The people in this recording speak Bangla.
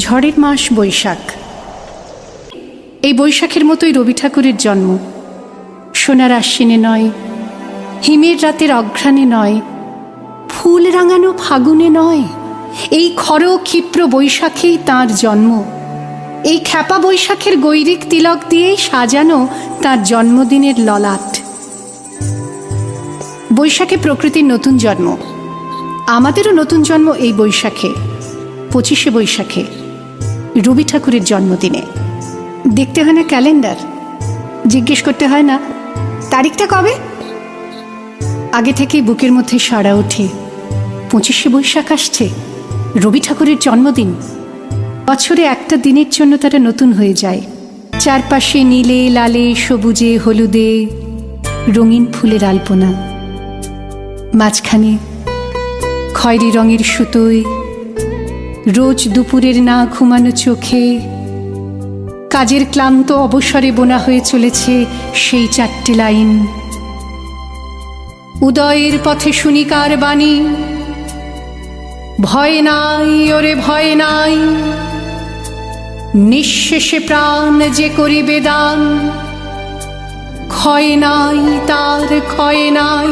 ঝড়ের মাস বৈশাখ। এই বৈশাখের মতোই রবি ঠাকুরের জন্ম। সোনার আশ্বিনে নয়, হিমের রাতের অঘ্রাণে নয়, ফুল রাঙানো ফাগুনে নয়, এই খর ক্ষিপ্র বৈশাখেই তাঁর জন্ম। এই খ্যাপা বৈশাখের গৈরিক তিলক দিয়েই সাজানো তাঁর জন্মদিনের ললাট। বৈশাখে প্রকৃতির নতুন জন্ম, আমাদেরও নতুন জন্ম এই বৈশাখে, 25শে বৈশাখে, রবি ঠাকুরের জন্মদিনে। দেখতে হয় না ক্যালেন্ডার, জিজ্ঞেস করতে হয় না তারিখটা কবে। আগে থেকেই বুকের মধ্যে সাড়া ওঠে, 25শে বৈশাখ আসছে, রবি ঠাকুরের জন্মদিন। বছরে একটা দিনের জন্য তারা নতুন হয়ে যায়। চারপাশে নীলে লালে সবুজে হলুদে রঙিন ফুলের আলপনা, মাঝখানে খয়েরি রঙের সুতোয় রোজ দুপুরের না ঘুমানো চোখে কাজের ক্লান্ত অবসরে বোনা হয়ে চলেছে সেই 4টে লাইন। উদয়ের পথে শুনি কার বাণী, ভয় নাই ওরে ভয় নাই, নিঃশেষে প্রাণ যে করিবে দান, ক্ষয় নাই তার ক্ষয় নাই।